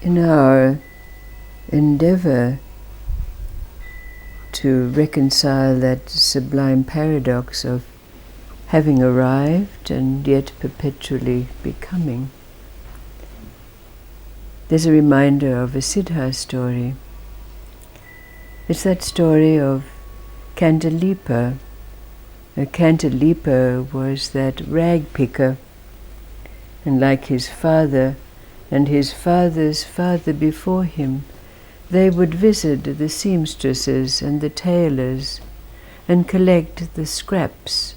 In our endeavor to reconcile that sublime paradox of having arrived and yet perpetually becoming, there's a reminder of a Siddha story. It's that story of Kantalipa. Kantalipa was that rag picker, and like his father and his father's father before him, they would visit the seamstresses and the tailors and collect the scraps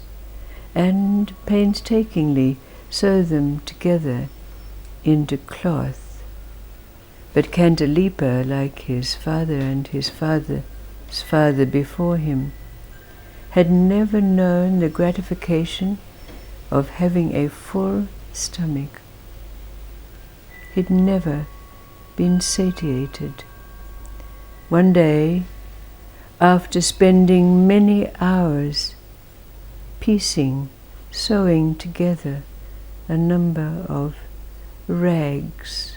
and painstakingly sew them together into cloth. But Kantalipa, like his father and his father's father before him, had never known the gratification of having a full stomach. He'd never been satiated. One day, after spending many hours piecing, sewing together a number of rags,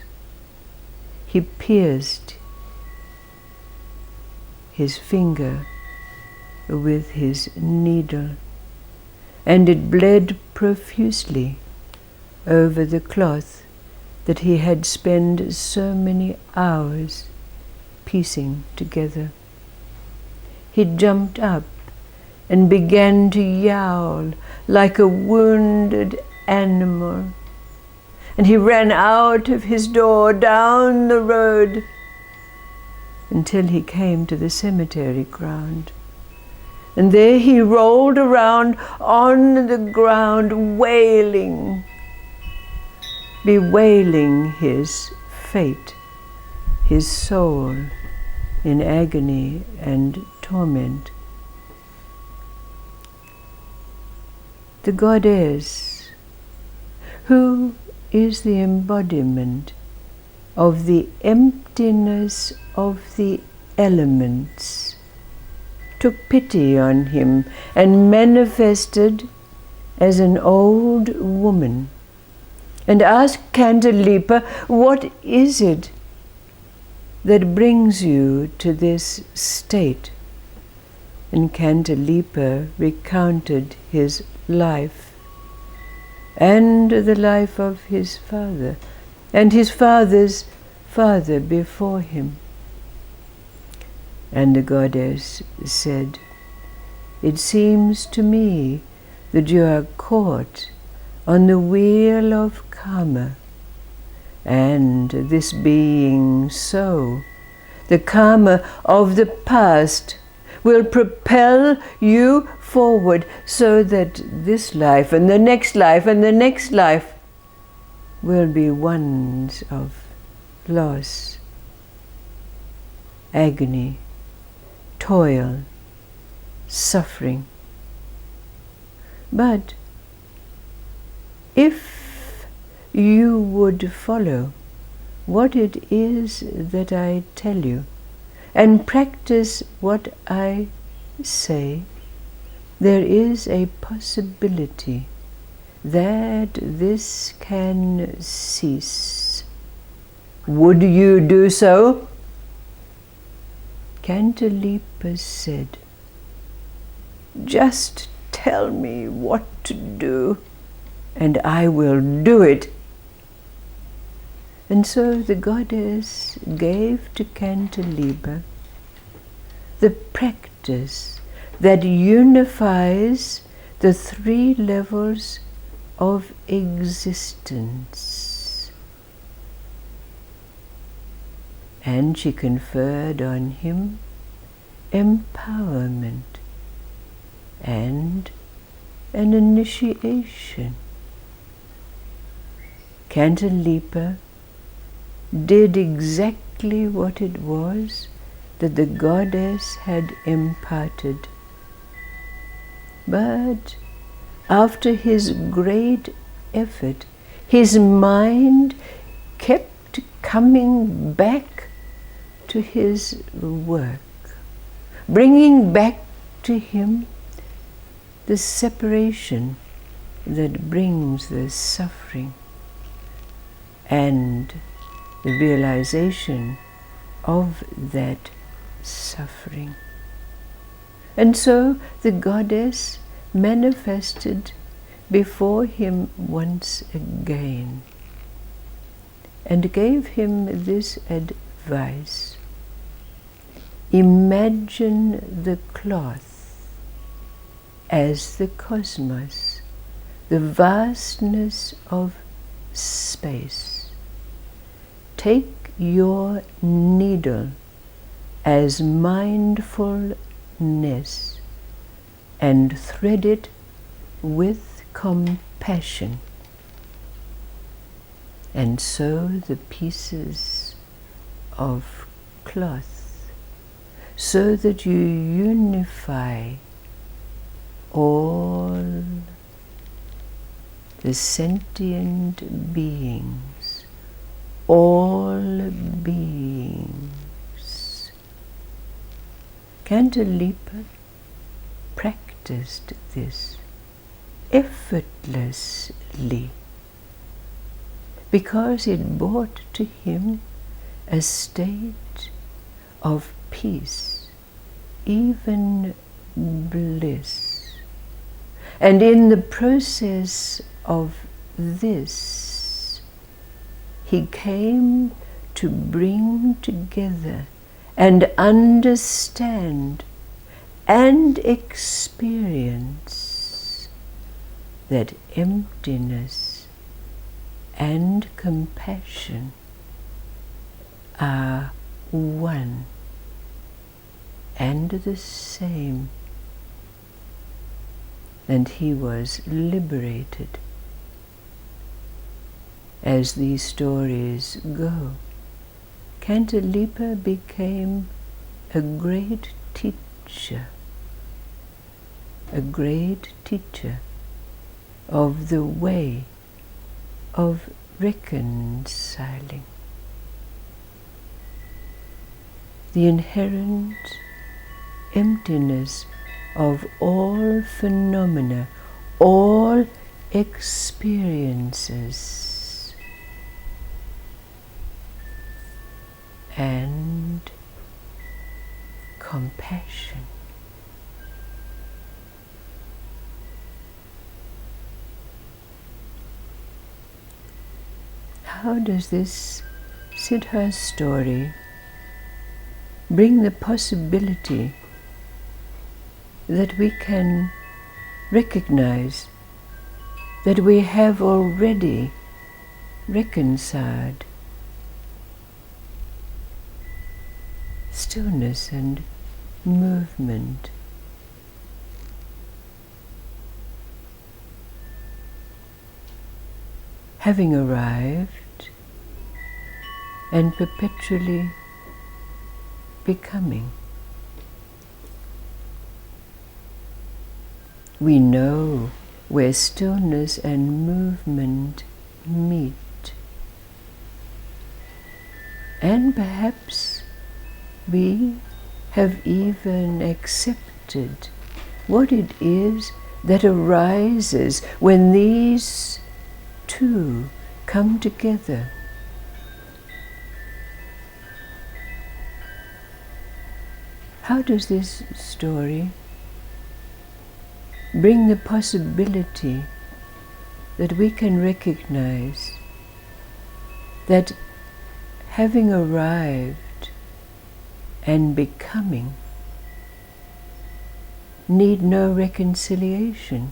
he pierced his finger with his needle, and it bled profusely over the cloth that he had spent so many hours piecing together. He jumped up and began to yowl like a wounded animal, and he ran out of his door down the road until he came to the cemetery ground. And there he rolled around on the ground, bewailing his fate, his soul in agony and torment. The goddess, who is the embodiment of the emptiness of the elements, took pity on him and manifested as an old woman and asked Kantalipa, "What is it that brings you to this state?" And Kantalipa recounted his life and the life of his father and his father's father before him. And the goddess said, "It seems to me that you are caught on the wheel of karma, and this being so, the karma of the past will propel you forward so that this life and the next life and the next life will be ones of loss, agony, toil, suffering. But if you would follow what it is that I tell you and practice what I say, there is a possibility that this can cease. Would you do so?" Kantalipa said, "Just tell me what to do, and I will do it." And so the goddess gave to Kantalipa the practice that unifies the three levels of existence. And she conferred on him empowerment and an initiation. Kantalipa did exactly what it was that the goddess had imparted. But after his great effort, his mind kept coming back to his work, bringing back to him the separation that brings the suffering and the realization of that suffering. And so the goddess manifested before him once again and gave him this advice: imagine the cloth as the cosmos, the vastness of space. Take your needle as mindfulness and thread it with compassion, and sew the pieces of cloth so that you unify all the sentient beings, all beings. Cantileper practiced this effortlessly because it brought to him a state of peace, even bliss. And in the process of this, he came to bring together and understand and experience that emptiness and compassion are one and the same. And he was liberated. As these stories go, Cantileper became a great teacher of the way of reconciling. The inherent emptiness of all phenomena, all experiences, and compassion. How does this Siddha story bring the possibility that we can recognize that we have already reconciled stillness and movement? Having arrived and perpetually becoming. We know where stillness and movement meet. And perhaps we have even accepted what it is that arises when these two come together. How does this story bring the possibility that we can recognize that having arrived and becoming need no reconciliation?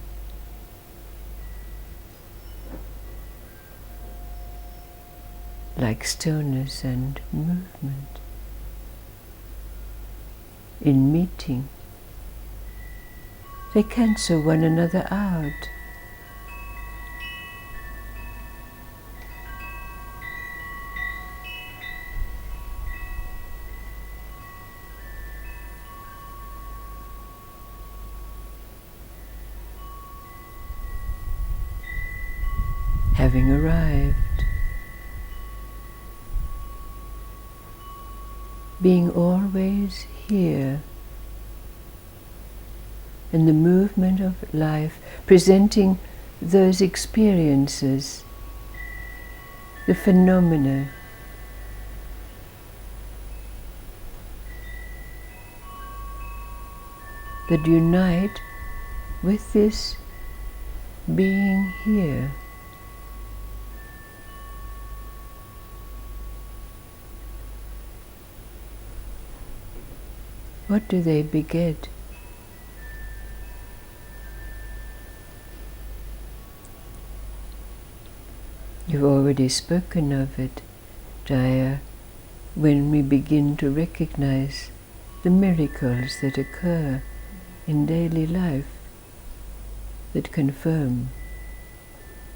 Like stillness and movement. In meeting, they cancel one another out. Having arrived, being always here in the movement of life, presenting those experiences, the phenomena that unite with this being here. What do they beget? You've already spoken of it, Jaya, when we begin to recognize the miracles that occur in daily life that confirm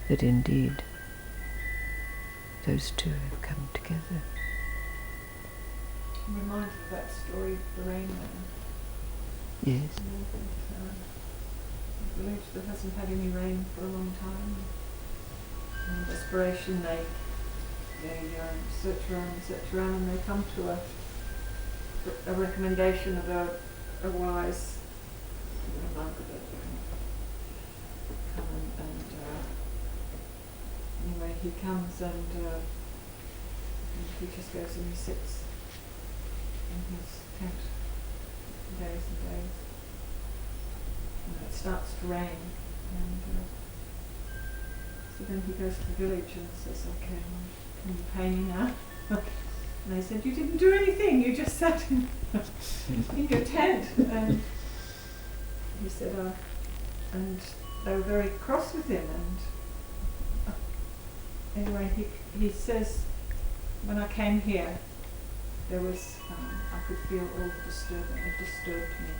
that indeed those two have come together. I'm reminded of that story of the rain man. Yes. A village that hasn't had any rain for a long time. And in desperation they search around and they come to a recommendation of a wise monk that come and anyway he comes and he just goes and he sits in his tent for days and days. And it starts to rain and so then he goes to the village and says, okay, can you pay me now? And they said, you didn't do anything, you just sat in your tent. And he said, and they were very cross with him. And anyway, he says, when I came here, there was, I could feel all the disturbance, it disturbed me,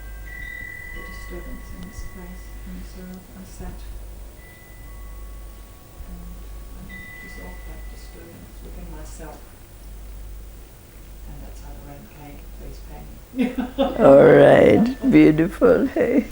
the disturbance in this place. And so I sat and dissolved that disturbance within myself. And that's how the rain came, please pay me. All right, beautiful. Hey.